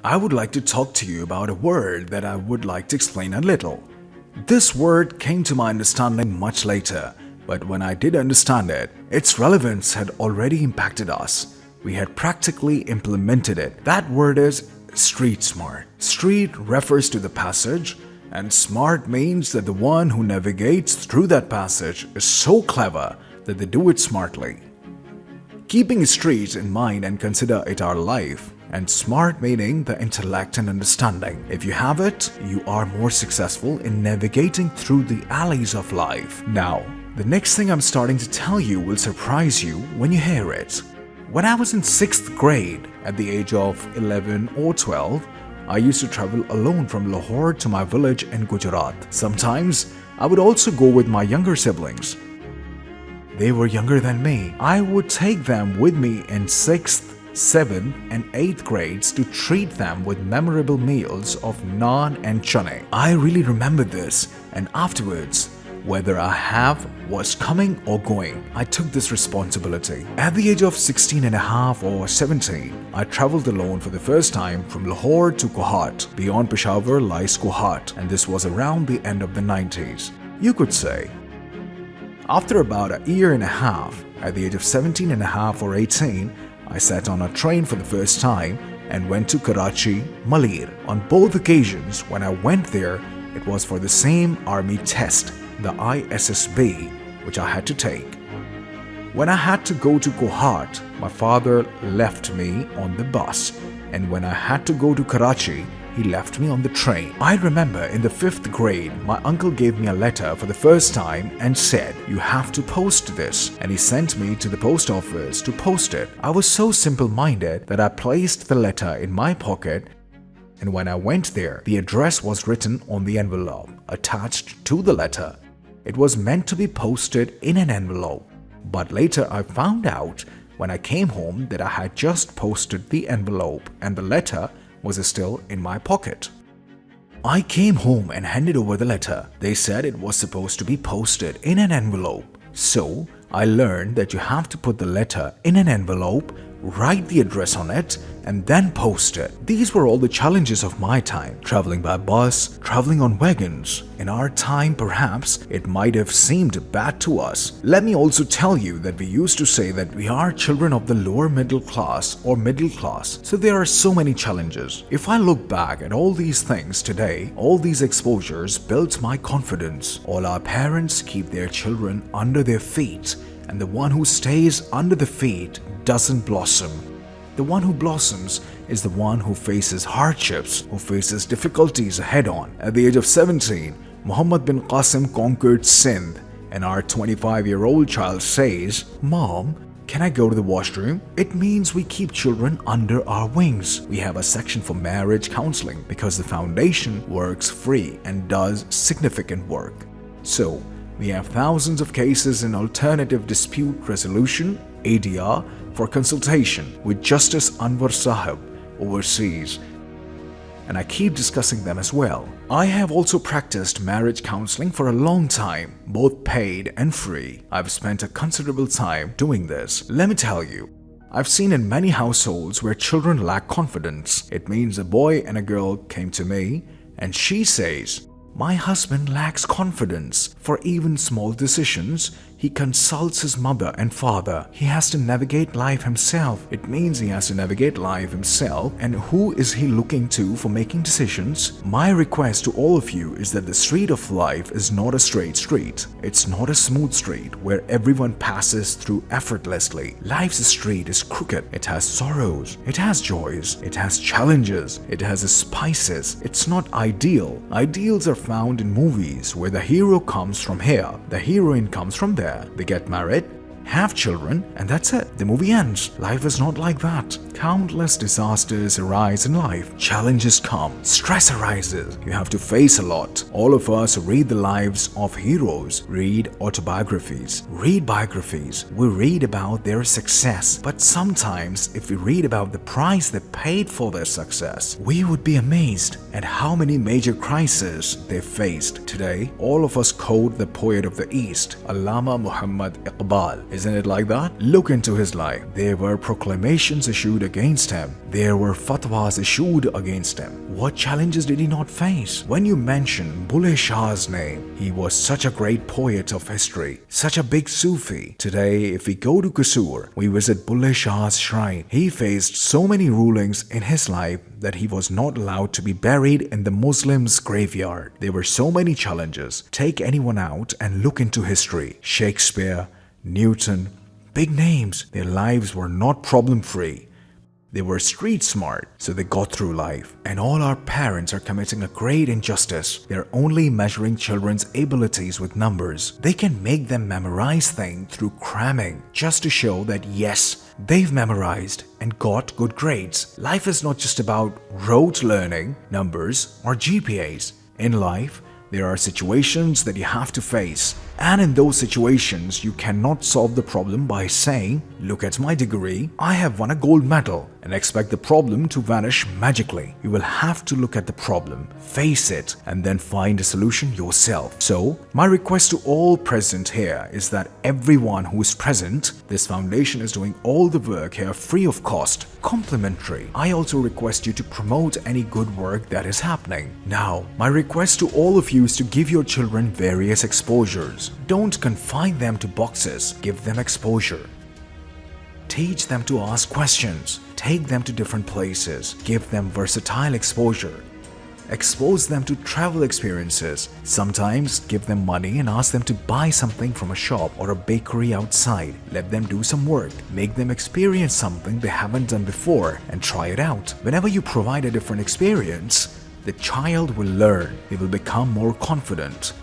I would like to talk to you about a word that I would like to explain a little. This word came to my understanding much later, but when I did understand it, its relevance had already impacted us. We had practically implemented it. That word is street smart. Street refers to the passage, and smart means that the one who navigates through that passage is so clever that they do it smartly. Keeping streets in mind and consider it our life, and smart meaning the intellect and understanding. If you have it, you are more successful in navigating through the alleys of life. Now, the next thing I'm starting to tell you will surprise you when you hear it. When I was in 6th grade, at the age of 11 or 12, I used to travel alone from Lahore to my village in Gujarat. Sometimes, I would also go with my younger siblings. They were younger than me. I would take them with me in 6th, 7th and 8th grades to treat them with memorable meals of naan and chane. I really remember this, and afterwards, whether I was coming or going, I took this responsibility. At the age of 16 and a half or 17, I traveled alone for the first time from Lahore to Kohat. Beyond Peshawar lies Kohat, and this was around the end of the 90s. You could say. After about a year and a half, at the age of 17 and a half or 18, I sat on a train for the first time and went to Karachi, Malir. On both occasions, when I went there, it was for the same army test, the ISSB, which I had to take. When I had to go to Kohat, my father left me on the bus, and when I had to go to Karachi, he left me on the train. I remember in the 5th grade, my uncle gave me a letter for the first time and said, "You have to post this," and he sent me to the post office to post it. I was so simple-minded that I placed the letter in my pocket, and when I went there, the address was written on the envelope attached to the letter. It was meant to be posted in an envelope, but later I found out when I came home that I had just posted the envelope and the letter was still in my pocket. I came home and handed over the letter. They said it was supposed to be posted in an envelope. So I learned that you have to put the letter in an envelope, write the address on it, and then post it. These were all the challenges of my time. Traveling by bus, traveling on wagons. In our time, perhaps, it might have seemed bad to us. Let me also tell you that we used to say that we are children of the lower middle class or middle class. So there are so many challenges. If I look back at all these things today, all these exposures built my confidence. All our parents keep their children under their feet, and the one who stays under the feet doesn't blossom. The one who blossoms is the one who faces hardships, who faces difficulties head on. At the age of 17, Muhammad bin Qasim conquered Sindh, and our 25-year-old child says, "Mom, can I go to the washroom?" It means we keep children under our wings. We have a section for marriage counseling because the foundation works free and does significant work. So, we have thousands of cases in alternative dispute resolution, ADR, for consultation with Justice Anwar Sahib overseas, and I keep discussing them as well. I have also practiced marriage counseling for a long time, both paid and free. I've spent a considerable time doing this. Let me tell you, I've seen in many households where children lack confidence. It means a boy and a girl came to me and she says, "My husband lacks confidence. For even small decisions, he consults his mother and father. He has to navigate life himself." It means he has to navigate life himself, and who is he looking to for making decisions? My request to all of you is that the street of life is not a straight street. It's not a smooth street where everyone passes through effortlessly. Life's street is crooked. It has sorrows, it has joys, it has challenges, it has spices. It's not ideal. Ideals are found in movies where the hero comes from here, the heroine comes from there. They get married, have children, and that's it. The movie ends. Life is not like that. Countless disasters arise in life. Challenges come. Stress arises. You have to face a lot. All of us read the lives of heroes, read autobiographies, read biographies. We read about their success. But sometimes, if we read about the price they paid for their success, we would be amazed at how many major crises they faced. Today, all of us quote the poet of the East, Allama Muhammad Iqbal. Isn't it like that? Look into his life. There were proclamations issued against him. There were fatwas issued against him. What challenges did he not face? When you mention Bulleh Shah's name, he was such a great poet of history, such a big Sufi. Today, if we go to Kasur, we visit Bulleh Shah's shrine. He faced so many rulings in his life that he was not allowed to be buried in the Muslims' graveyard. There were so many challenges. Take anyone out and look into history. Shakespeare, Newton, big names. Their lives were not problem-free. They were street smart, so they got through life. And all our parents are committing a great injustice. They're only measuring children's abilities with numbers. They can make them memorize things through cramming, just to show that yes, they've memorized and got good grades. Life is not just about rote learning, numbers, or GPAs. In life, there are situations that you have to face, and in those situations, you cannot solve the problem by saying, "Look at my degree, I have won a gold medal," and expect the problem to vanish magically. You will have to look at the problem, face it, and then find a solution yourself. So, my request to all present here is that everyone who is present, this foundation is doing all the work here free of cost, complimentary. I also request you to promote any good work that is happening. Now, my request to all of you is to give your children various exposures. Don't confine them to boxes, give them exposure. Teach them to ask questions, take them to different places, give them versatile exposure. Expose them to travel experiences. Sometimes give them money and ask them to buy something from a shop or a bakery outside. Let them do some work. Make them experience something they haven't done before and try it out. Whenever you provide a different experience, the child will learn. They will become more confident.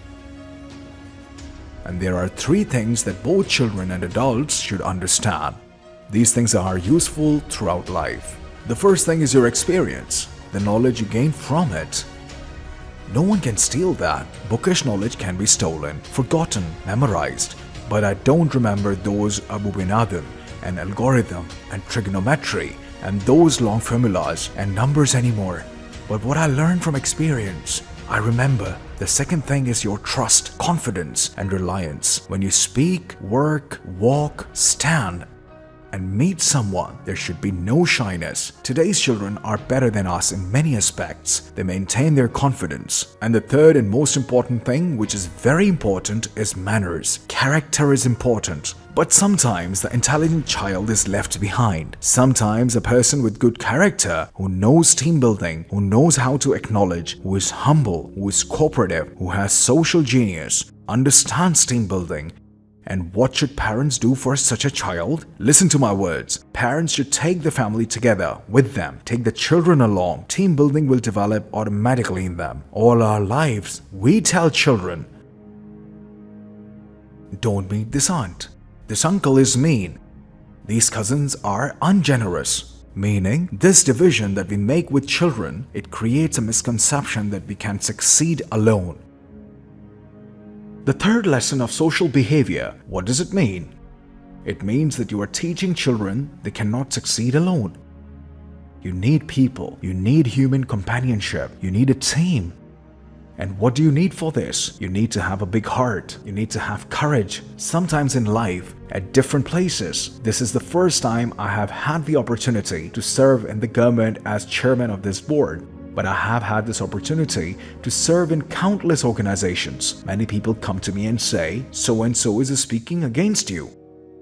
And there are 3 things that both children and adults should understand. These things are useful throughout life. The first thing is your experience, the knowledge you gain from it. No one can steal that. Bookish knowledge can be stolen, forgotten, memorized. But I don't remember those Abu bin Adam and algorithm and trigonometry and those long formulas and numbers anymore. But what I learned from experience, I remember. The second thing is your trust, confidence, and reliance. When you speak, work, walk, stand, and meet someone, there should be no shyness. Today's children are better than us in many aspects. They maintain their confidence. And the third and most important thing, which is very important, is manners. Character is important. But sometimes the intelligent child is left behind. Sometimes a person with good character, who knows team building, who knows how to acknowledge, who is humble, who is cooperative, who has social genius, understands team building. And what should parents do for such a child? Listen to my words. Parents should take the family together with them. Take the children along. Team building will develop automatically in them. All our lives, we tell children, don't meet this aunt. This uncle is mean. These cousins are ungenerous. Meaning, this division that we make with children, it creates a misconception that we can succeed alone. The third lesson of social behavior, what does it mean? It means that you are teaching children they cannot succeed alone. You need people, you need human companionship, you need a team. And what do you need for this? You need to have a big heart, you need to have courage. Sometimes in life, at different places. This is the first time I have had the opportunity to serve in the government as chairman of this board. But I have had this opportunity to serve in countless organizations. Many people come to me and say, so-and-so is speaking against you.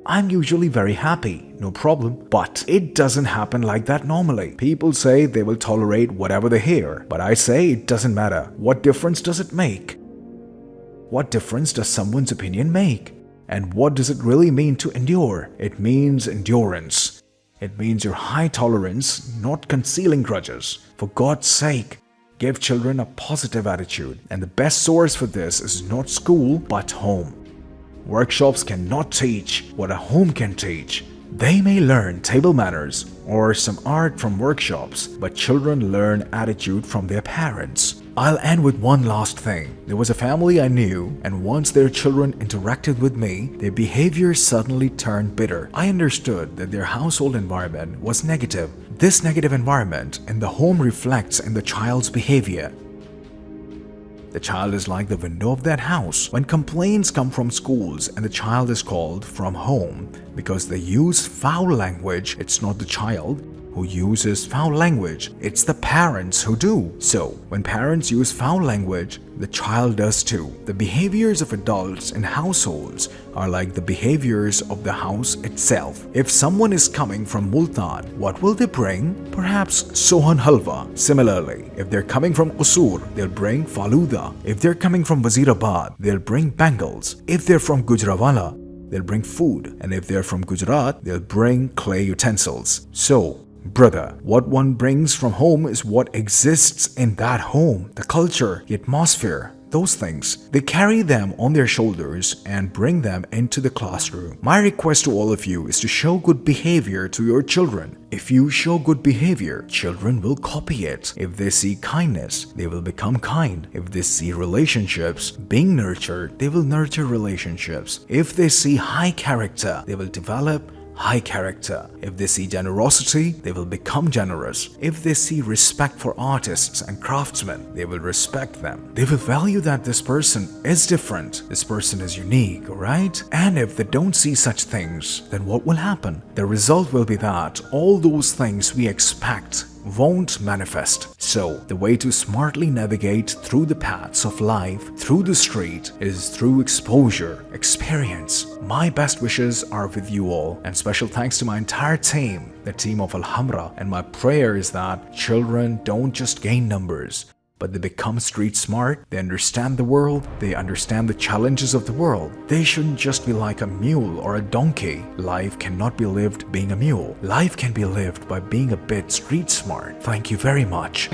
I'm usually very happy, no problem. But it doesn't happen like that normally. People say they will tolerate whatever they hear. But I say it doesn't matter. What difference does it make? What difference does someone's opinion make? And what does it really mean to endure? It means endurance. It means your high tolerance, not concealing grudges. For God's sake, give children a positive attitude. And the best source for this is not school, but home. Workshops cannot teach what a home can teach. They may learn table manners or some art from workshops, but children learn attitude from their parents. I'll end with one last thing. There was a family I knew, and once their children interacted with me, their behavior suddenly turned bitter. I understood that their household environment was negative. This negative environment in the home reflects in the child's behavior. The child is like the window of that house. When complaints come from schools and the child is called from home because they use foul language, it's not the child who uses foul language, it's the parents who do. So, when parents use foul language, the child does too. The behaviors of adults in households are like the behaviors of the house itself. If someone is coming from Multan, what will they bring? Perhaps Sohan Halwa. Similarly, if they're coming from Qusur, they'll bring Faluda. If they're coming from Wazirabad, they'll bring bangles. If they're from Gujranwala, they'll bring food. And if they're from Gujarat, they'll bring clay utensils. So, brother, what one brings from home is what exists in that home. The culture, the atmosphere, those things. They carry them on their shoulders and bring them into the classroom. My request to all of you is to show good behavior to your children. If you show good behavior, children will copy it. If they see kindness, they will become kind. If they see relationships being nurtured, they will nurture relationships. If they see high character, they will develop high character. If they see generosity, they will become generous. If they see respect for artists and craftsmen, they will respect them. They will value that this person is different, this person is unique, right? And if they don't see such things, then what will happen? The result will be that all those things we expect won't manifest. So, the way to smartly navigate through the paths of life, through the street, is through exposure, experience. My best wishes are with you all, and special thanks to my entire team, the team of Alhamra, and my prayer is that children don't just gain numbers, but they become street smart, they understand the world, they understand the challenges of the world. They shouldn't just be like a mule or a donkey. Life cannot be lived being a mule. Life can be lived by being a bit street smart. Thank you very much.